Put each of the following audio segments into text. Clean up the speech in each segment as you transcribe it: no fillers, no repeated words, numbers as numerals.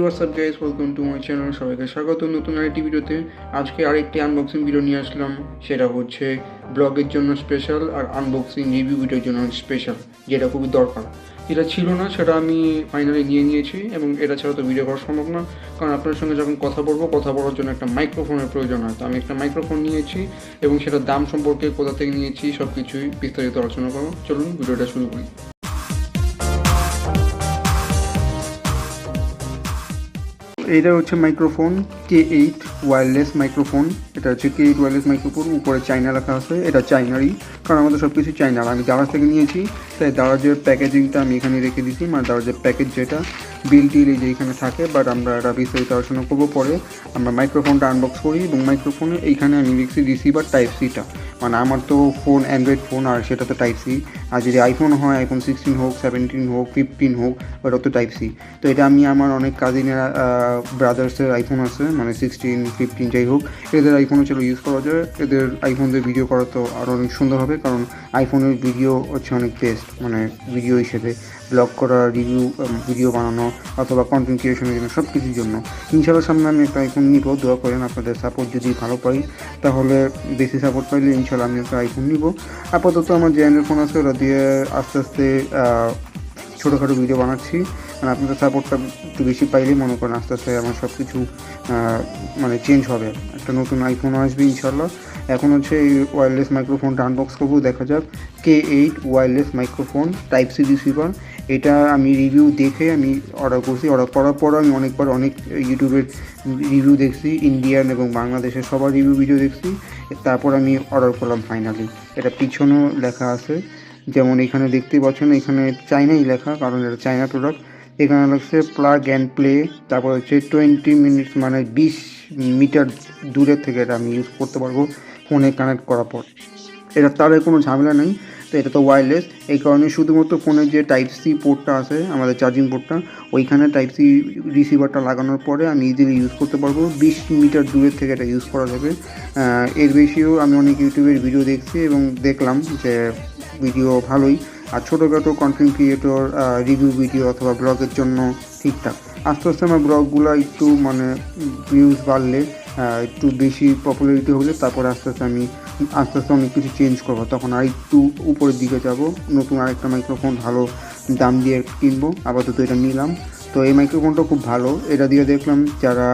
WhatsApp guys, welcome to my channel. সবাইকে স্বাগত নতুন আরেকটি ভিডিওতে। আজকে আরেকটি আনবক্সিং ভিডিও নিয়ে আসলাম। সেটা হচ্ছে ব্লগের জন্য স্পেশাল আর আনবক্সিং রিভিউ ভিডিওর জন্য স্পেশাল, যেটা খুবই দরকার। যেটা ছিল না সেটা আমি ফাইনালি নিয়ে নিয়েছি, এবং এটা ছাড়া তো ভিডিও করা সম্ভব না, কারণ আপনার সঙ্গে যখন কথা বলার জন্য একটা মাইক্রোফোনের প্রয়োজন হয়। তো আমি একটা মাইক্রোফোন নিয়েছি, এবং সেটার দাম সম্পর্কে, কোথা থেকে নিয়েছি, সব কিছুই বিস্তারিত আলোচনা করবো। চলুন ভিডিওটা শুরু করি। এটা হচ্ছে মাইক্রোফোন K8 ওয়্যারলেস মাইক্রোফোন। এটা হচ্ছে K8 ওয়্যারলেস মাইক্রোফোন। উপরে চায়না লেখা আছে, এটা চায়নারই, কারণ আমাদের সব কিছু চায়নার। আমি দারাজ থেকে নিয়েছি, তাই দারাজের প্যাকেজিংটা আমি এখানে রেখে দিয়েছি, মানে দারাজের প্যাকেজ যেটা বিল টিল এই যে এখানে থাকে। বাট আমরা এটা বিস্তারিত আলোচনা করবো পরে। আমরা মাইক্রোফোনটা আনবক্স করি, এবং মাইক্রোফোনে এইখানে আমি লিখছি রিসিভার টাইপ সিটা। মানে আমার তো ফোন অ্যান্ড্রয়েড ফোন, আর সেটা তো টাইপ সি। আর যদি আইফোন হয়, আইফোন 16 হোক, 17 হোক, 15 হোক, ওটা তো টাইপ সি। তো এটা আমি আমার অনেক কাজিনের ব্রাদার্সের আইফোন আছে, মানে 16, 15 যাই হোক, এদের আইফোনে চলো ইউজ করা যায়। এদের আইফোন দিয়ে ভিডিও করা তো আরও অনেক সুন্দর হবে, কারণ আইফোনের ভিডিও হচ্ছে অনেক বেস্ট, মানে ভিডিও হিসেবে ব্লগ করা, ভিডিও বানানো অথবা কন্টেন্ট ক্রিয়েশনের জন্য, সব কিছুর জন্য। ইনশাআল্লাহ সামনে আমি একটা আইফোন নিব, দোয়া করেন। আপনাদের সাপোর্ট যদি ভালো পাই, তাহলে বেশি সাপোর্ট পাইলে ইনশাআল্লাহ আমি একটা আইফোন নিব। আপাতত আমার যে অ্যান্ড্রয়েড ফোন আছে ওটা দিয়ে আস্তে আস্তে ছোটোখাটো ভিডিও বানাচ্ছি। মানে আপনাদের সাপোর্টটা একটু বেশি পাইলে মনে করেন আস্তে আস্তে আমার সব কিছু মানে চেঞ্জ হবে, একটা নতুন আইফোনও আসবে ইনশাল্লাহ। এখন হচ্ছে এই ওয়্যারলেস মাইক্রোফোনটা আনবক্স করবো, দেখা যাক। K8 wireless microphone type C receiver. এটা আমি রিভিউ দেখে আমি অর্ডার করছি। অর্ডার করার পর আমি অনেক ইউটিউবের রিভিউ দেখছি, ইন্ডিয়ান এবং বাংলাদেশের সবার রিভিউ ভিডিও দেখছি, তারপর আমি অর্ডার করলাম ফাইনালি। এটা পিছনেও লেখা আছে, যেমন এখানে দেখতেই পাচ্ছেন, এখানে চায়নাই লেখা, কারণ এটা চায়না প্রোডাক্ট। এখানে লাগছে প্লাগ অ্যান্ড প্লে, তারপর হচ্ছে 20 মিনিটস, মানে 20 মিটার দূরের থেকে এটা আমি ইউজ করতে পারবো ফোনে কানেক্ট করার পর। এটা তারের কোনো ঝামেলা নেই, তো এটা তো ওয়্যারলেস, এই কারণে শুধুমাত্র ফোনের যে টাইপ সি পোর্টটা আছে, আমাদের চার্জিং পোর্টটা, ওইখানে টাইপ সি রিসিভারটা লাগানোর পরে আমি ইজিলি ইউজ করতে পারবো। 20 মিটার দূরের থেকে এটা ইউজ করা যাবে। এর বেশিও আমি অনেক ইউটিউবের ভিডিও দেখছি, এবং দেখলাম যে ভিডিও ভালোই। আর ছোটোখাটো কন্টেন্ট ক্রিয়েটর রিভিউ ভিডিও অথবা ব্লগের জন্য ঠিকঠাক। আস্তে আস্তে আমার ব্লগগুলো একটু মানে ভিউজ বাড়লে, একটু বেশি পপুলারিটি হলে, তারপর আস্তে আস্তে অনেক কিছু চেঞ্জ করবো। তখন আর একটু উপরের দিকে যাব, নতুন আরেকটা মাইক্রোফোন ভালো দাম দিয়ে কিনবো। আপাতত এটা নিলাম। তো এই মাইক্রোফোনটা খুব ভালো। এটা দিয়ে দেখলাম যারা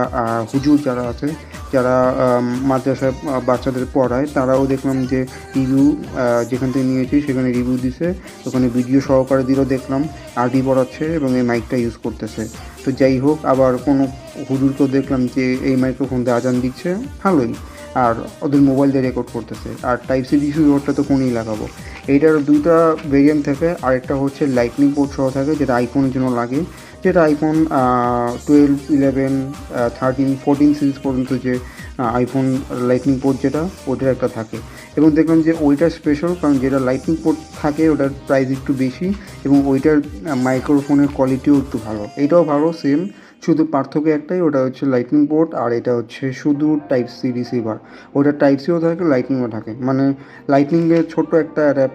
হুজুর যারা আছে, যারা মাদ্রাসায় বাচ্চাদের পড়ায়, তারাও দেখলাম যে রিভিউ যেখান থেকে নিয়েছি সেখানে রিভিউ দিছে, ওখানে ভিডিও সহকারে দিলেও দেখলাম আরবি পড়াচ্ছে এবং এই মাইকটা ইউজ করতেছে। তো যাই হোক, আবার কোনো হুজুরকেও দেখলাম যে এই মাইক্রোফোন দিয়ে আজান দিচ্ছে, ভালোই। আর ওদের মোবাইল দিয়ে রেকর্ড করতেছে। আর টাইপ সি রিসিভারটা তো ফোনেই লাগাবো। এইটার দুইটা ভেরিয়েন্ট থাকে, আরেকটা হচ্ছে লাইটনিং পোর্ট সহ থাকে, যেটা আইফোনের জন্য লাগে, যেটা আইফোন 12, 11, 13, 14 সিরিজ পর্যন্ত যে আইফোন লাইটনিং পোর্ট যেটা, ওটার একটা থাকে। এবং দেখলাম যে ওইটা স্পেশাল, কারণ যেটা লাইটনিং পোর্ট থাকে ওটার প্রাইস একটু বেশি, এবং ওইটার মাইক্রোফোনের কোয়ালিটিও একটু ভালো। এইটাও ভালো, সেম, শুধু পার্থক্য একটাই, ওটা হচ্ছে লাইটনিং পোর্ট, আর এটা হচ্ছে শুধু টাইপ সি রিসিভার। ওটা টাইপ সিও থাকে, লাইটনিংও থাকে, মানে লাইটনিংয়ের ছোট্ট একটা অ্যাডাপ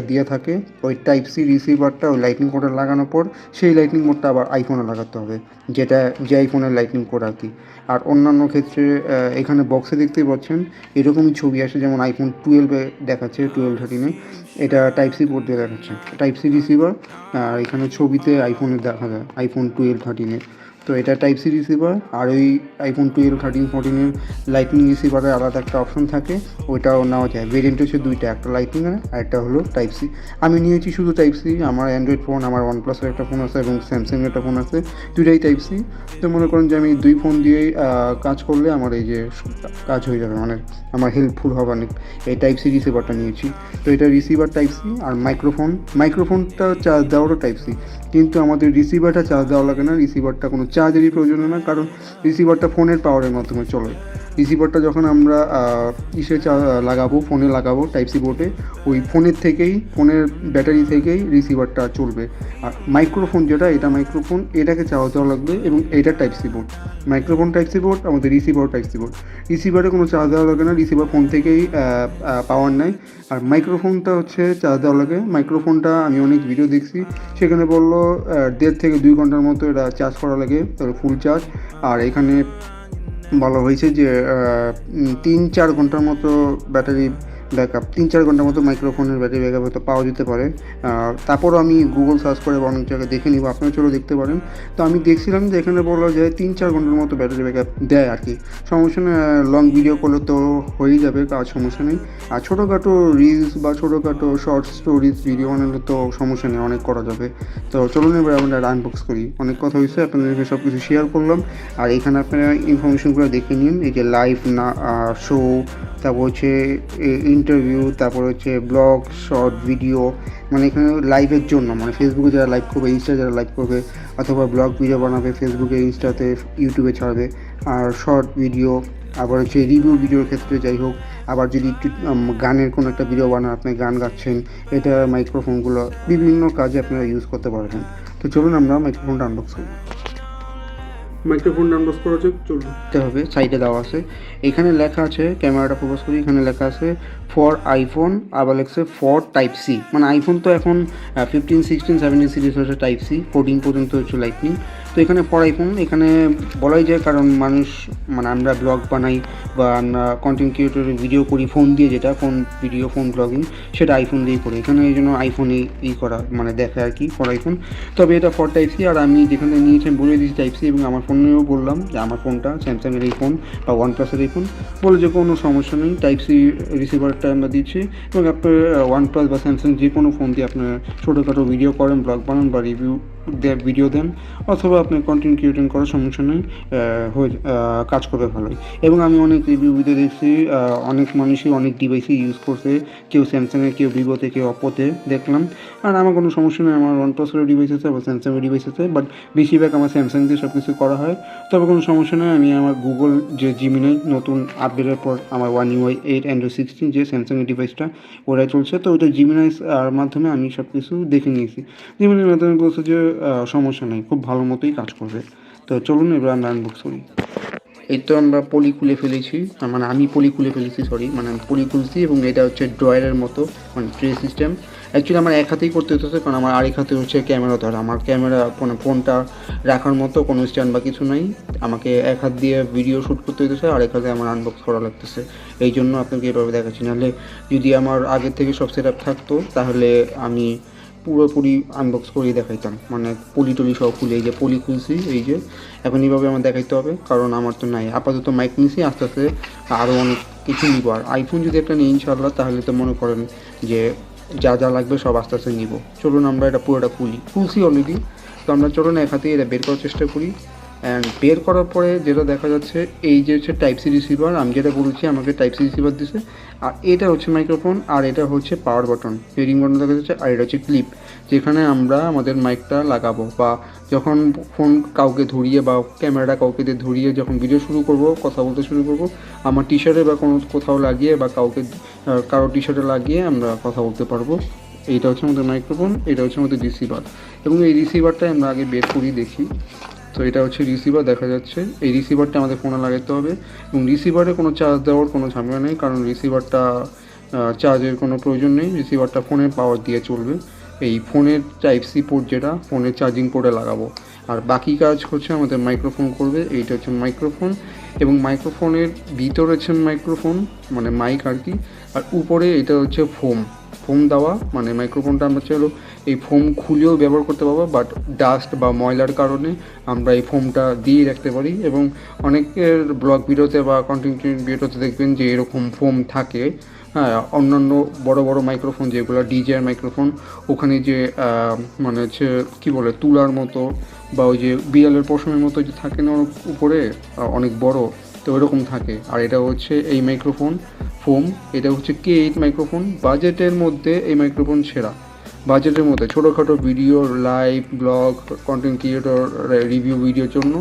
দিয়ে থাকে। ওই টাইপ সি রিসিভারটা ওই লাইটনিং পোর্টে লাগানোর পর সেই লাইটনিং পোর্টটা আবার আইফোনে লাগাতে হবে, যেটা যে আইফোনের লাইটনিং পোর্ট আর কি। আর অন্যান্য ক্ষেত্রে এখানে বক্সে দেখতেই পাচ্ছেন এরকমই ছবি আসে, যেমন আইফোন 12-এ দেখাচ্ছে, 12, 13-এ এটা টাইপ সি পোর্ট দিয়ে দেখাচ্ছে, টাইপ সি রিসিভার। আর এখানে ছবিতে আইফোনে দেখা যায় আইফোন 12, 13-এ। তো এটা টাইপ সি রিসিভার। আর ওই আইফোন 12, 13, 14-এর লাইটনিং রিসিভারের আলাদা একটা অপশন থাকে, ওইটাও নেওয়া যায়। ভেরিয়েন্ট হচ্ছে দুইটা, একটা লাইটনিংয়ের আর একটা হলো টাইপ সি। আমি নিয়েছি শুধু টাইপ সি। আমার অ্যান্ড্রয়েড ফোন, আমার OnePlus-এর একটা ফোন আছে এবং স্যামসাংয়ের একটা ফোন আছে, দুইটাই টাইপ সি। তো মনে করেন যে আমি দুই ফোন দিয়েই কাজ করলে আমার এই যে কাজ হয়ে যাবে, মানে আমার হেল্পফুল হবে অনেক। এই টাইপ সি রিসিভারটা নিয়েছি। তো এটা রিসিভার টাইপ সি, আর মাইক্রোফোনটা চার্জ দেওয়ারও টাইপ সি, কিন্তু আমাদের রিসিভারটা চার্জ দেওয়া লাগে না। রিসিভারটা কোনো চার্জেরই প্রয়োজন হয় না, কারণ রিসিভারটা ফোনের পাওয়ারের মাধ্যমে চলে। রিসিভারটা যখন আমরা লাগাবো, ফোনে লাগাবো টাইপ সি পোর্টে, ওই ফোনের ব্যাটারি থেকেই রিসিভারটা চলবে। আর মাইক্রোফোন যেটা, এটা মাইক্রোফোন, এটাকে চার্জ দেওয়া লাগবে এবং এটা type C port. Microphone type C port, আমাদের রিসিভার টাইপ সি পোর্ট। রিসিভারে কোনো চার্জ দেওয়া লাগে না, রিসিভার ফোন থেকেই পাওয়ার নেয়। আর মাইক্রোফোনটা হচ্ছে চার্জ দেওয়া লাগে। মাইক্রোফোনটা আমি অনেক ভিডিও দেখছি, সেখানে বললো 1.5 থেকে 2 ঘন্টার মতো এটা চার্জ করা লাগে, ফুল চার্জ। আর এখানে বলা হয়েছে যে 3-4 ঘন্টার মতো ব্যাটারি ব্যাকআপ, 3-4 ঘন্টার মতো মাইক্রোফোনের ব্যাটারি ব্যাকআপ হয়তো পাওয়া যেতে পারে। তারপরও আমি গুগল সার্চ করে বা অনেক জায়গায় দেখে নিব, আপনারা চলো দেখতে পারেন। তো আমি দেখছিলাম যে এখানে বলা যায় 3-4 ঘন্টার মতো ব্যাটারি ব্যাকআপ দেয় আর কি। সমস্যা নেই, লং ভিডিও করলে তো হয়েই যাবে কাজ, সমস্যা নেই। আর ছোটোখাটো রিলস বা ছোটোখাটো শর্ট স্টোরিজ ভিডিও বানালে তো সমস্যা নেই, অনেক করা যাবে। তো চলুন এবার আমরা আনবক্স করি। অনেক কথা হয়েছে, আপনাদেরকে সব কিছু শেয়ার করলাম। আর এখানে আপনারা ইনফরমেশনগুলো দেখে নিন, এই যে লাইভ না শো, তারপর হচ্ছে ইন্টারভিউ, তারপর হচ্ছে ব্লগ, শর্ট ভিডিও, মানে এখানে লাইভের জন্য, মানে ফেসবুকে যারা লাইভ করবে, ইনস্টা যারা লাইভ করবে, অথবা ব্লগ ভিডিও বানাবে ফেসবুকে, ইনস্টাতে, ইউটিউবে ছাড়বে, আর শর্ট ভিডিও, আবার হচ্ছে রিভিউ ভিডিওর ক্ষেত্রে যাই হোক, আবার যদি একটু গানের কোনো একটা ভিডিও বানান, আপনি গান গাচ্ছেন, এটা মাইক্রোফোনগুলো বিভিন্ন কাজে আপনারা ইউজ করতে পারবেন। তো চলুন আমরা মাইক্রোফোনটা আনবক্স করি। মাইক্রোফোন আনবক্স করা যাক, চলতে হবে। সাইডে দেওয়া আছে, এখানে লেখা আছে, ক্যামেরাটা ফোকাস করি, এখানে লেখা আছে ফর আইফোন, আবার লেখছে ফর টাইপ সি। মানে আইফোন তো এখন 15, 16, 17 সিরিজ হচ্ছে টাইপ সি, 14 পর্যন্ত হচ্ছে লাইটনিং। তো এখানে ফর আইফোন এখানে বলাই যায়, কারণ মানুষ, মানে আমরা ব্লগ বানাই বা আমরা কন্টেন্ট ক্রিয়েটরের ভিডিও করি ফোন দিয়ে, যেটা ফোন ভিডিও, ফোন ব্লগিং, সেটা আইফোন দিয়েই করি। এখানে এই জন্য আইফোনে করা, মানে দেখে আর কি, ফর আইফোন। তবে এটা ফর টাইপ সি, আর আমি যেখানে নিয়েছি আমি বলে দিয়েছি টাইপ সি, এবং আমার ফোনেও বললাম যে আমার ফোনটা স্যামসাংয়ের এই ফোন বা OnePlus-এর এই ফোন, বলে যে কোনো সমস্যা নেই, টাইপ সি রিসিভারটা আমরা দিচ্ছি। এবং আপনার OnePlus বা স্যামসাং যে কোনো ফোন দিয়ে আপনার ছোটোখাটো ভিডিও করেন, ব্লগ বানান বা ভিডিও দেন, অথবা আপনি কন্টেন্ট ক্রিয়েটিং করার সমস্যা নেই, কাজ করবে ভালোই। এবং আমি অনেক রিভিউ ভিডিও দেখছি, অনেক মানুষই অনেক ডিভাইসই ইউজ করছে, কেউ স্যামসাংয়ে, কেউ ভিভোতে, কেউ অপোতে দেখলাম। আর আমার কোনো সমস্যা নেই, আমার OnePlus-এর ডিভাইস আছে বা স্যামসাংয়ের ডিভাইস আছে, বাট বেশিরভাগ আমার স্যামসাং দিয়ে সব কিছু করা হয়। তবে কোনো সমস্যা নেই, আমি আমার গুগল যে জিমিনাই নতুন আপডেটের পর আমার One UI 8 Android 16 যে স্যামসাংয়ের ডিভাইসটা ওরাই চলছে, তো ওইটা জিমিনাই মাধ্যমে আমি সব কিছু দেখে নিয়েছি। জিমিনাইয়ের মাধ্যমে বলছে যে সমস্যা নেই, খুব ভালো মতোই কাজ করবে। তো চলুন এবার আমরা আনবক্স করি। এই তো আমরা পলি খুলে ফেলেছি, মানে আমি পলি খুলে ফেলেছি, মানে আমি পলি খুলছি, এবং এটা হচ্ছে ড্রয়ারের মতো, মানে ট্রে সিস্টেম। অ্যাকচুয়ালি আমার এক হাতেই করতে হতেছে, কারণ আমার আরেক হাতে হচ্ছে ক্যামেরা ধরা, আমার ক্যামেরা, মানে ফোনটা রাখার মতো কোনো স্ট্যান্ড বা কিছু নাই, আমাকে এক হাত দিয়ে ভিডিও শ্যুট করতে হতেছে, আর এক হাতে আমার আনবক্স করা লাগতেছে। এই জন্য আপনাকে এভাবে দেখাচ্ছি, নাহলে যদি আমার আগের থেকে সব সেট আপ থাকতো, তাহলে আমি পুরোপুরি আনবক্স করেই দেখাইতাম, মানে পলি টলি সব খুলে, এই যে পলি খুলছি, এই যে এখন এইভাবে আমার দেখাইতে হবে, কারণ আমার তো নাই। আপাতত মাইক নিছি, আস্তে আস্তে আরও অনেক কিছু নিব। আর আইফোন যদি একটা নিই ইনশাআল্লাহ, তাহলে তো মনে করেন যে যা যা লাগবে সব আস্তে আস্তে নিব। চলুন আমরা এটা পুরোটা খুলছি অলরেডি। তো আমরা চলুন এক হাতে এটা বের করার চেষ্টা করি। অ্যান্ড বের করার পরে যেটা দেখা যাচ্ছে, এই যে হচ্ছে টাইপ সি রিসিভার, আমি যেটা বলছি আমাকে টাইপ সি রিসিভার দিছে, আর এটা হচ্ছে মাইক্রোফোন, আর এটা হচ্ছে পাওয়ার বাটন, রিং বাটন দেখা যাচ্ছে, আর এটা হচ্ছে ক্লিপ, যেখানে আমরা আমাদের মাইকটা লাগাবো, বা যখন ফোন কাউকে ধরিয়ে বা ক্যামেরাটা কাউকে দিয়ে ধরিয়ে যখন ভিডিও শুরু করব, কথা বলতে শুরু করব, আমার টি শার্টে বা কোনো কোথাও লাগিয়ে বা কারো টি শার্টে লাগিয়ে আমরা কথা বলতে পারবো। এইটা হচ্ছে আমাদের মাইক্রোফোন, এটা হচ্ছে আমাদের রিসিভার। এবং এই রিসিভারটা আমরা আগে বের করি দেখি। তো এটা হচ্ছে রিসিভার, দেখা যাচ্ছে এই রিসিভারটা আমাদের ফোনে লাগাতে হবে, এবং রিসিভারে কোনো চার্জ দেওয়ার কোনো ঝামেলা নেই, কারণ রিসিভারটা চার্জের কোনো প্রয়োজন নেই, রিসিভারটা ফোনের পাওয়ার দিয়ে চলবে। এই ফোনের টাইপ সি পোর্ট যেটা ফোনের চার্জিং পোর্টে লাগাবো, আর বাকি কাজ হচ্ছে আমাদের মাইক্রোফোন করবে। এইটা হচ্ছে মাইক্রোফোন, এবং মাইক্রোফোনের ভিতরে হচ্ছে মাইক্রোফোন, মানে মাইক আর কি, আর উপরে এটা হচ্ছে ফোম দেওয়া, মানে মাইক্রোফোনটা আমরা চলো এই ফোম খুলেও ব্যবহার করতে পারবো, বাট ডাস্ট বা ময়লার কারণে আমরা এই ফোমটা দিয়ে রাখতে পারি। এবং অনেকের ব্লগ ভিডিওতে বা কন্টেন্ট ভিডিওতে দেখবেন যে এরকম ফোম থাকে। হ্যাঁ, অন্যান্য বড় বড় মাইক্রোফোন যেগুলো ডিজের মাইক্রোফোন, ওখানে যে মানে হচ্ছে কী বলে, তুলার মতো বা ওই যে বিড়ালের পশমের মতো যে থাকে না উপরে অনেক বড়, তো ওইরকম থাকে। আর এটা হচ্ছে এই মাইক্রোফোন ফোম, এটা হচ্ছে K8 মাইক্রোফোন। বাজেটের মধ্যে এই মাইক্রোফোন সেরা, বাজেটের মধ্যে ছোটোখাটো video, live blog, content creator, review ভিডিওর জন্য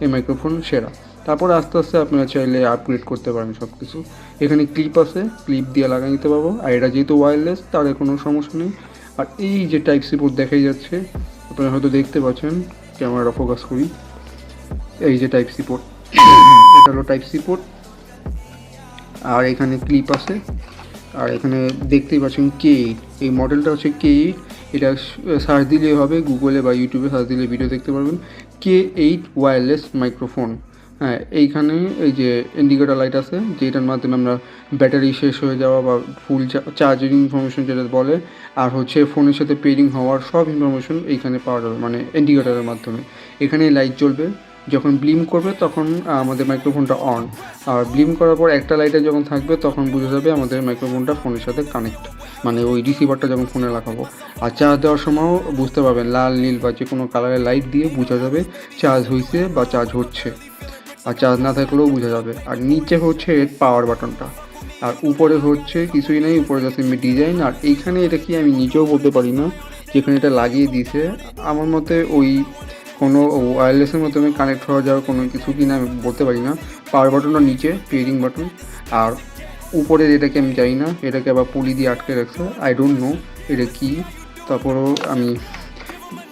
এই মাইক্রোফোন সেরা। তারপর আস্তে আস্তে আপনারা চাইলে আপগ্রেড করতে পারেন সব কিছু। এখানে ক্লিপ আছে, ক্লিপ দিয়ে লাগিয়ে নিতে পারবো। আর এটা যেহেতু ওয়্যারলেস তার কোনো সমস্যা নেই। আর এই যে টাইপ সি পোর্ট দেখাই যাচ্ছে, আপনারা হয়তো দেখতে পাচ্ছেন, ক্যামেরাটা ফোকাস করি, এই যে টাইপ সি পোর্ট, এটা হলো টাইপ সি পোর্ট। আর এখানে ক্লিপ আছে। আর এখানে দেখতেই পাচ্ছেন K8, এই মডেলটা হচ্ছে K8। এটা সার্চ দিলেই হবে, গুগলে বা ইউটিউবে সার্চ দিলে ভিডিও দেখতে পারবেন, K8 ওয়্যারলেস মাইক্রোফোন। হ্যাঁ, এইখানে এই যে ইন্ডিকেটার লাইট আছে, যেটার মাধ্যমে আমরা ব্যাটারি শেষ হয়ে যাওয়া বা ফুল চার্জিং ইনফরমেশন যেটা বলে, আর হচ্ছে ফোনের সাথে পেয়ারিং হওয়ার সব ইনফরমেশন এইখানে পাওয়া যাবে, মানে ইন্ডিকেটারের মাধ্যমে। এখানে লাইট জ্বলবে, যখন ব্লিম করবে তখন আমাদের মাইক্রোফোনটা অন, আর ব্লিম করার পর একটা লাইটে যখন থাকবে তখন বোঝা যাবে আমাদের মাইক্রোফোনটা ফোনের সাথে কানেক্ট, মানে ওই রিসিভারটা যখন ফোনে লাগাবো। আর চার্জ দেওয়ার সময়ও বুঝতে পারবেন, লাল নীল বা যে কোনো কালারের লাইট দিয়ে বোঝা যাবে চার্জ হয়েছে বা চার্জ হচ্ছে, আর চার্জ না থাকলেও বোঝা যাবে। আর নিচে হচ্ছে এর পাওয়ার বাটনটা, আর উপরে হচ্ছে কিছুই নেই, উপরে জাস্ট এমনি ডিজাইন। আর এইখানে এটা কি আমি নিজেও বলতে পারি না, যেখানে এটা লাগিয়ে দিয়েছে আমার মতে ওই কোনো ওয়্যারলেসের মাধ্যমে কানেক্ট হওয়া যাওয়ার কোনো কিছু কি না আমি বলতে পারি না। পাওয়ার বাটনটা নিচে, পেয়ারিং বাটন, আর উপরে এটাকে আমি জানি না, এটাকে আবার পুলি দিয়ে আটকে রাখছে, আই ডোন্ট নো এটা কী। তারপরেও আমি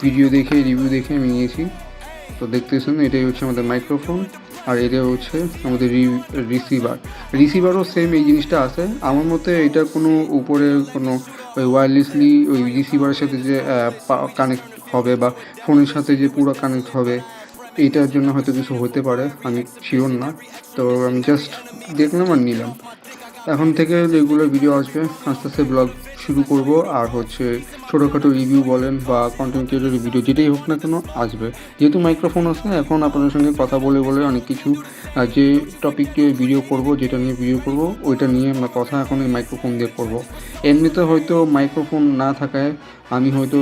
ভিডিও দেখে রিভিউ দেখে আমি নিয়েছি। তো দেখতেছেন এটাই হচ্ছে আমাদের মাইক্রোফোন, আর এটা হচ্ছে আমাদের রিসিভারও সেম এই জিনিসটা আছে। আমার মতে এটা কোনো উপরে কোনো ওই ওয়্যারলেসলি ওই রিসিভারের সাথে যে কানেক্ট হবে বা ফোনের সাথে যে পুরো কানেক্ট হবে, এইটার জন্য হয়তো কিছু হতে পারে, আমি শিওর না। তো আমি জাস্ট দেখলাম আর নিলাম। এখন থেকে রেগুলার ভিডিও আসবে, আস্তে আস্তে ব্লগ শুরু করব, আর হচ্ছে ছোটোখাটো রিভিউ বলেন বা কন্টেন্ট ক্রিয়েটরের ভিডিও যেটাই হোক না কেন আসবে। যেহেতু মাইক্রোফোন আছে, এখন আপনাদের সঙ্গে কথা বলে বলে অনেক কিছু যে টপিকে ভিডিও করব, যেটা নিয়ে ভিডিও করব ওইটা নিয়ে আমরা কথা এখন এই মাইক্রোফোন দিয়ে করব। এমনিতে হয়তো মাইক্রোফোন না থাকায় আমি হয়তো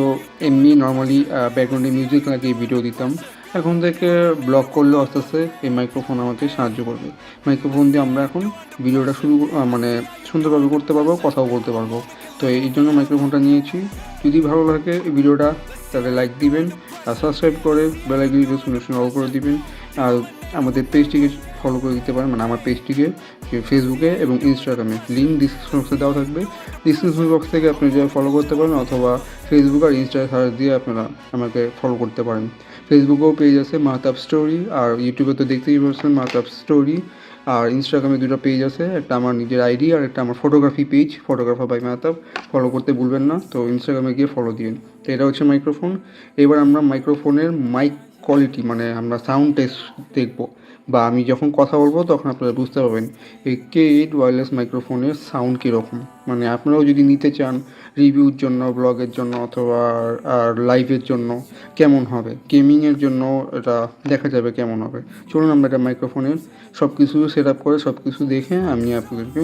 এমনি নর্মালি ব্যাকগ্রাউন্ডে মিউজিক লাগিয়ে ভিডিও দিতাম। এখন থেকে ব্লগ করলেও আস্তে আস্তে এই মাইক্রোফোন আমাকে সাহায্য করবে। মাইক্রোফোন দিয়ে আমরা এখন ভিডিওটা মানে সুন্দরভাবে করতে পারবো, কথাও বলতে পারবো। তো এই জন্য মাইক্রোফোনটা নিয়েছি। যদি ভালো লাগে এই ভিডিওটা তাহলে লাইক দিবেন, আর সাবস্ক্রাইব করে বেল আইকন নোটিফিকেশন অল করে দিবেন। আর আমাদের পেজটিকে ফলো করে দিতে পারেন, মানে আমার পেজটিকে ফেসবুকে এবং ইনস্টাগ্রামে, লিঙ্ক ডিসক্রিপশন বক্সে দেওয়া থাকবে। ডিসক্রিপশন বক্স থেকে আপনি যা ফলো করতে পারেন, অথবা ফেসবুক আর ইনস্টা সার্চ দিয়ে আপনারা আমাকে ফলো করতে পারেন। ফেসবুকেও পেজ আছে মাহতাব স্টোরি, আর ইউটিউবে তো দেখতেই পাচ্ছেন মাহতাব স্টোরি। আর ইনস্টাগ্রামে দুটো পেজ আছে, একটা আমার নিজের আইডি আর একটা আমার photography page, photographer by Mahtab. Follow করতে ভুলবেন না, তো ইনস্টাগ্রামে গিয়ে ফলো দিন। তো এটা হচ্ছে মাইক্রোফোন। এবার আমরা মাইক্রোফোনের মাইক কোয়ালিটি, মানে আমরা সাউন্ড টেস্ট দেখব, বা আমি যখন কথা বলবো তখন আপনারা বুঝতে পারবেন এই K8 ওয়্যারলেস মাইক্রোফোনের সাউন্ড কীরকম। মানে আপনারাও যদি নিতে চান রিভিউর জন্য, ব্লগের জন্য, অথবা আর লাইভের জন্য কেমন হবে, গেমিংয়ের জন্য এটা দেখা যাবে কেমন হবে। চলুন আমরা এটা মাইক্রোফোনের সব কিছু সেট আপ করে সব কিছু দেখে আমি আপনাদেরকে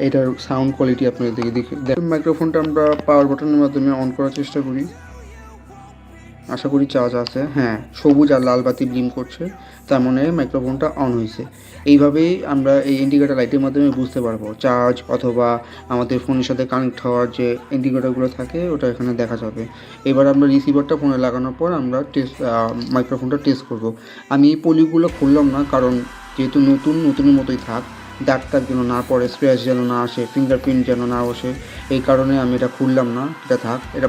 এটার সাউন্ড কোয়ালিটি আপনাদেরকে দেখুন। মাইক্রোফোনটা আমরা পাওয়ার বাটনের মাধ্যমে অন করার চেষ্টা করি, আশা করি চার্জ আছে। হ্যাঁ, সবুজ আর লাল বাতি ব্লিম করছে, তার মানে মাইক্রোফোনটা অন হয়েছে। এইভাবেই আমরা এই ইন্ডিকেটার লাইটের মাধ্যমে বুঝতে পারবো চার্জ, অথবা আমাদের ফোনের সাথে কানেক্ট হওয়ার যে ইন্ডিকেটারগুলো থাকে ওটা এখানে দেখা যাবে। এবার আমরা রিসিভারটা ফোনে লাগানোর পর আমরা মাইক্রোফোনটা টেস্ট করব। আমি এই পলিগুলো খুললাম না, কারণ যেহেতু নতুনের মতোই থাক, দাগ টাগ যেন না পড়ে, স্ক্র্যাচ যেন না আসে, ফিঙ্গারপ্রিন্ট যেন না বসে, এই কারণে আমি এটা খুললাম না। এটা থাক, এটা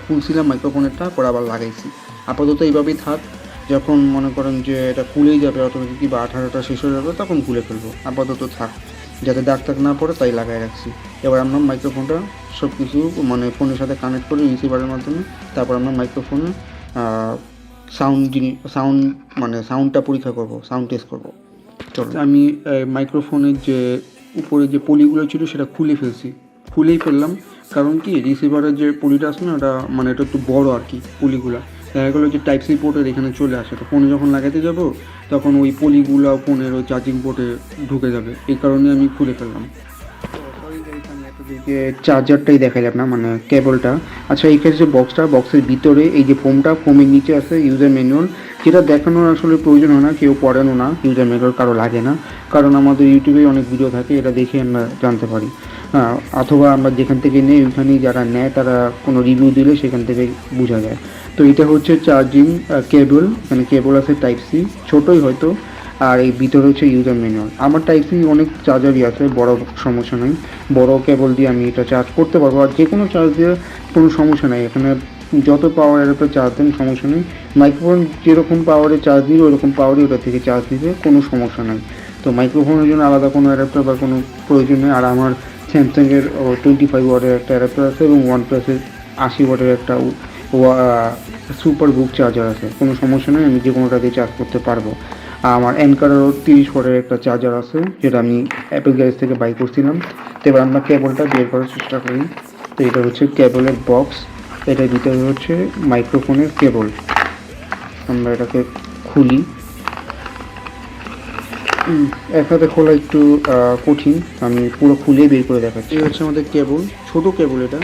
খুলছিলাম মাইক্রোফোনেরটা, পরে আবার লাগাইছি। আপাতত এইভাবেই থাক। যখন মনে করেন যে এটা খুলেই যাবে অটোমেটিকলি, বা 18টা শেষ হয়ে যাবে, তখন খুলে ফেলবো। আপাতত থাক, যাতে দাগ টাগ না পড়ে তাই লাগাই রাখছি। এবার আমরা মাইক্রোফোনটা সব কিছু মানে ফোনের সাথে কানেক্ট করি রিসিভারের মাধ্যমে। তারপর আমরা মাইক্রোফোনে সাউন্ডটা পরীক্ষা করব, সাউন্ড টেস্ট করব। চলো, আমি মাইক্রোফোনের যে উপরে যে পলিগুলো ছিল সেটা খুলেই ফেললাম। কারণ কি, রিসিভারের যে পলিটা আছে না, ওটা মানে এটা একটু বড়ো আর কি, পলিগুলো দেখা গেলো যে টাইপ সি পোর্টের এখানে চলে আসে, তো ফোনে যখন লাগাতে যাব তখন ওই পলিগুলো ফোনের ওই চার্জিং পোর্টে ঢুকে যাবে, এই কারণে আমি খুলে ফেললাম। যে চার্জারটাই দেখালাম না, মানে কেবলটা। আচ্ছা, এইখানে যে বক্সের ভিতরে এই যে ফোমের নিচে আছে ইউজার ম্যানুয়াল, যেটা দেখানোর আসলে প্রয়োজন হয় না, কেউ পড়ানো না, ইউজার ম্যানুয়াল কারো লাগে না, কারণ আমাদের ইউটিউবে অনেক ভিডিও থাকে, এটা দেখে আমরা জানতে পারি। অথবা আমরা যেখান থেকে নেই ওইখানেই যারা নেয় তারা কোনো রিভিউ দিলে সেখান থেকে বোঝা যায়। তো এটা হচ্ছে চার্জিং কেবল, এখানে কেবল আছে টাইপ সি, ছোটোই হয়তো। আর এই ভিতরে হচ্ছে ইউজার ম্যানুয়াল। আমার টাইপ সি অনেক চার্জারই আছে, বড় সমস্যা নেই, বড় কেবল দিয়ে আমি এটা চার্জ করতে পারবো। আর যে কোনো চার্জ দিয়ে কোনো সমস্যা নেই, এখানে যত পাওয়ার অ্যাডাপ্টার চার্জ দেন সমস্যা নেই। মাইক্রোফোন যেরকম পাওয়ারে চার্জ দিবে ওরকম পাওয়ারই ওটা থেকে চার্জ দিবে, কোনো সমস্যা নেই। তো মাইক্রোফোনের জন্য আলাদা কোনো অ্যাডাপ্টার বা কোনো প্রয়োজন নেই। আর আমার স্যামসাংয়ের 25 ওয়াটের একটা অ্যাডাপ্টার আছে এবং ওয়ানপ্লাসের 80 ওয়াটের একটা সুপার বুক চার্জার আছে, কোনো সমস্যা নেই, আমি যে কোনোটা দিয়ে চার্জ করতে পারবো। আর আমার অ্যানকারেরও 30 ওয়াটের একটা চার্জার আছে, যেটা আমি অ্যাপেল গ্যারেজ থেকে বাই করছিলাম। তো এবার আমরা কেবলটা বের করার চেষ্টা করি। তো এটা হচ্ছে কেবলের বক্স, এটার ভিতরে হচ্ছে মাইক্রোফোনের কেবল। আমরা এটাকে খুলি, এক হাতে খোলা একটু কঠিন, আমি পুরো খুলে বের করে দেখাচ্ছি। এই হচ্ছে আমাদের কেবল, ছোট কেবল এটা।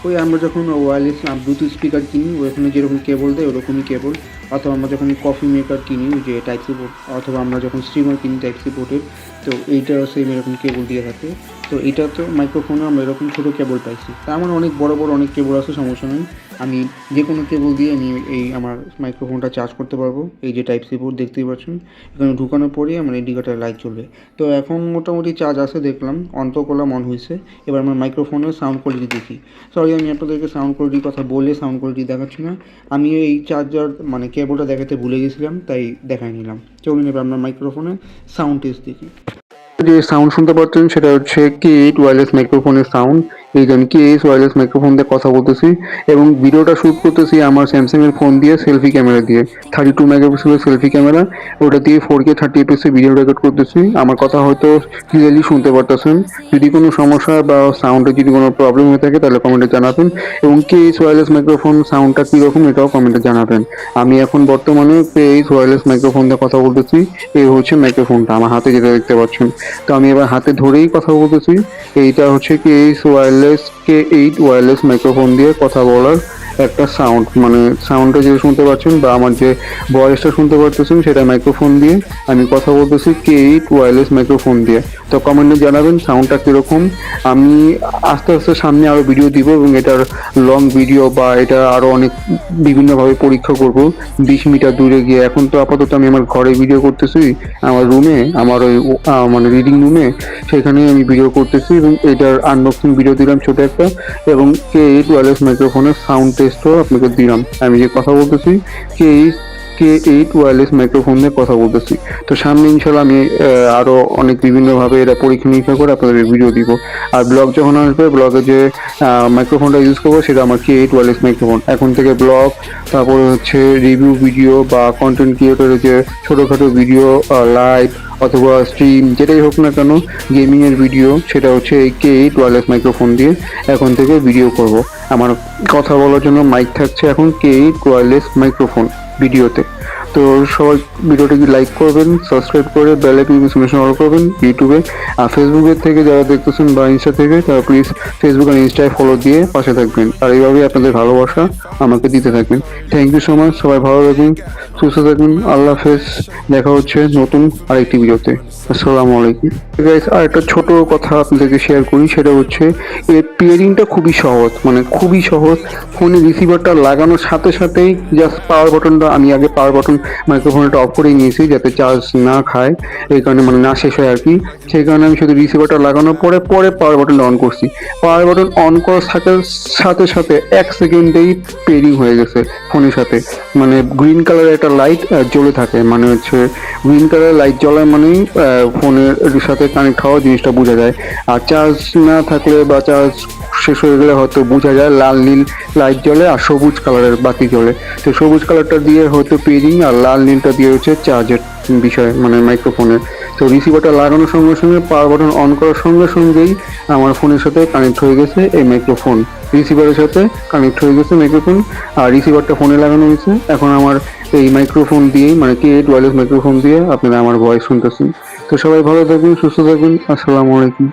ওই আমরা যখন ওয়্যারলেস ব্লুটুথ স্পিকার কিনি ওখানে যেরকম কেবল দেয় ওরকমই কেবল, অথবা আমরা যখন কফি মেকার কিনি ওই যে টাইপ সি পোর্ট, অথবা আমরা যখন স্ট্রিমার কিনি টাইপ সি পোর্টের, তো এইটা সেম এরকম কেবল দিয়ে থাকে। তো এটা তো মাইক্রোফোনে আমরা এরকম ছোটো কেবল পাইছি। তা আমার অনেক বড় বড় অনেক কেবল আছে, সমস্যা নেই, আমি যে কোনো কেবল দিয়ে আমি এই আমার মাইক্রোফোনটা চার্জ করতে পারবো। এই যে টাইপ সি পোর্ট দেখতেই পাচ্ছেন, এখানে ঢুকানোর পরেই আমার ইন্ডিকেটার লাইট চলবে। তো এখন মোটামুটি চার্জ আছে, দেখলাম অন তো করলাম, অন হয়েছে। এবার আমার মাইক্রোফোনের সাউন্ড কোয়ালিটি দেখি। সরি, আমি আপনাদেরকে সাউন্ড কোয়ালিটির কথা বলে সাউন্ড কোয়ালিটি দেখাচ্ছি না, আমি এই চার্জার মানে কেবলটা দেখাতে ভুলে গেছিলাম তাই দেখাই নিলাম। চলুন এবার আমরা মাইক্রোফোনে সাউন্ড টেস্ট দেখি। যে সাউন্ড শুনতে পাচ্ছেন সেটা হচ্ছে K8 ওয়্যারলেস মাইক্রোফোনের সাউন্ড। এই যে আমি K8 ওয়্যারলেস মাইক্রোফোন দিয়ে কথা বলতেছি এবং ভিডিওটা শ্যুট করতেছি আমার স্যামসাংয়ের ফোন দিয়ে, সেলফি ক্যামেরা দিয়ে, 32 মেগাপিক্সেলের সেলফি ক্যামেরা, ওটা দিয়ে 4K 30 fps ভিডিও রেকর্ড করতেছি। আমার কথা হয়তো ক্লিয়ারলি শুনতে পারতেছেন। যদি কোনো সমস্যা বা সাউন্ডে যদি কোনো প্রবলেম হয়ে থাকে তাহলে কমেন্টে জানাবেন, এবং K8 ওয়্যারলেস মাইক্রোফোন সাউন্ডটা কীরকম এটাও কমেন্টে জানাবেন। আমি এখন বর্তমানে K8 ওয়্যারলেস মাইক্রোফোন দিয়ে কথা বলতেছি। এই হচ্ছে মাইক্রোফোনটা আমার হাতে যেটা দেখতে পাচ্ছেন। তো আমি এবার হাতে ধরেই কথা বলতেছি। এইটা হচ্ছে K8 ওয়্যারলেস মাইক্রোফোন দিয়ে কথা বলার একটা সাউন্ড, মানে সাউন্ডটা যে শুনতে পাচ্ছেন বা আমার যে ভয়েসটা শুনতে পারতেছেন সেটা মাইক্রোফোন দিয়ে আমি কথা বলতেছি K8 ওয়্যারলেস মাইক্রোফোন দিয়ে। তো কমেন্টে জানাবেন সাউন্ডটা কীরকম। আমি আস্তে আস্তে সামনে আরও ভিডিও দিব এবং এটার লং ভিডিও বা এটা আরও অনেক বিভিন্নভাবে পরীক্ষা করব 20 মিটার দূরে গিয়ে। এখন তো আপাতত আমি আমার ঘরে ভিডিও করতেছি, আমার রুমে, আমার ওই মানে রিডিং রুমে, সেখানে আমি ভিডিও করতেছি এবং এটার আনবক্সিং ভিডিও দিলাম ছোটো একটা, এবং K8 ওয়্যারলেস মাইক্রোফোনের সাউন্ড টেস্টও আপনাকে দিলাম। আমি যে কথা বলতেছি K8 ওয়্যারলেস মাইক্রোফোন দিয়ে কথা বলতেছি। তো সামনে ইনশাল্লাহ আমি আরও অনেক বিভিন্নভাবে এটা পরীক্ষা নিরীক্ষা করে আপনাদের ভিডিও দিব। আর ব্লগ যখন আসবে, ব্লগে যে মাইক্রোফোনটা ইউজ করবো সেটা আমার K8 ওয়্যারলেস মাইক্রোফোন। এখন থেকে ব্লগ, তারপরে হচ্ছে রিভিউ ভিডিও বা কন্টেন্ট ক্রিয়েটরের যে ছোটোখাটো ভিডিও, লাইভ অথবা স্ট্রিম যেটাই হোক না কেন, গেমিংয়ের ভিডিও, সেটা হচ্ছে এই K8 ওয়্যারলেস মাইক্রোফোন দিয়ে এখন থেকে ভিডিও করব। আমার কথা বলার জন্য মাইক থাকছে এখন K8 ওয়্যারলেস মাইক্রোফোন ভিডিওতে। তো সবাই ভিডিওটিকে লাইক করবেন, সাবস্ক্রাইব করে বেল আইকন নোটিফিকেশন অল করবেন ইউটিউবে। আর ফেসবুকের থেকে যারা দেখতেছেন বা ইনস্টা থেকে, তারা প্লিজ ফেসবুক আর ইনস্টায় ফলো দিয়ে পাশে থাকবেন। আর এইভাবেই আপনাদের ভালোবাসা আমাকে দিতে থাকবেন। Thank you so much. সবাই ভালো থাকবেন, সুস্থ থাকবেন। আল্লাহ হাফেজ। দেখা হচ্ছে নতুন আরেকটি ভিডিওতে। আসসালামু আলাইকুম গাইস। আর একটা ছোট কথা আপনাদেরকে শেয়ার করি, সেটা হচ্ছে এর পেয়ারিংটা খুবই সহজ, মানে খুবই সহজ। ফোনে রিসিভারটা লাগানোর সাথে সাথেই জাস্ট পাওয়ার বাটনটা, আমি আগে পাওয়ার বাটন মাইক্রোফোনটা অফ করে নিয়েছি যাতে চার্জ না খায়, এই কারণে মানে না শেষ হয় আর কি। সেই কারণে আমি শুধু রিসিভারটা লাগানোর পরে পাওয়ার বাটনটা অন করছি। পাওয়ার বাটন অন করার সাথে সাথে 1 সেকেন্ডেই পেয়ারিং হয়ে গেছে ফোনের সাথে। মানে গ্রিন কালারের একটা লাইট জ্বলে থাকে, মানে হচ্ছে গ্রিন কালারের লাইট জ্বলায় মানেই ফোনের সাথে কানেক্ট হওয়া জিনিসটা বোঝা যায়। আর চার্জ না থাকলে বা চার্জ শেষ হয়ে গেলে হয়তো বোঝা যায় লাল নীল লাইট জ্বলে আর সবুজ কালারের বাতি জ্বলে। তো সবুজ কালারটা দিয়ে হয়তো পেরিং, আর লাল নীলটা দিয়ে হচ্ছে চার্জের বিষয়, মানে মাইক্রোফোনের। তো রিসিভারটা লাগানোর সঙ্গে সঙ্গে পাওয়ার বাটন অন করার সঙ্গে সঙ্গেই আমার ফোনের সাথে কানেক্ট হয়ে গেছে এই মাইক্রোফোন, রিসিভারের সাথে কানেক্ট হয়ে গেছে মাইক্রোফোন, আর রিসিভারটা ফোনে লাগানো হয়েছে। এখন আমার এই মাইক্রোফোন দিয়েই, মানে K8 ওয়্যারলেস মাইক্রোফোন দিয়ে আপনারা আমার ভয়েস শুনতেছেন। তো সবাই ভালো থাকবেন, সুস্থ থাকবেন। আসসালামু আলাইকুম।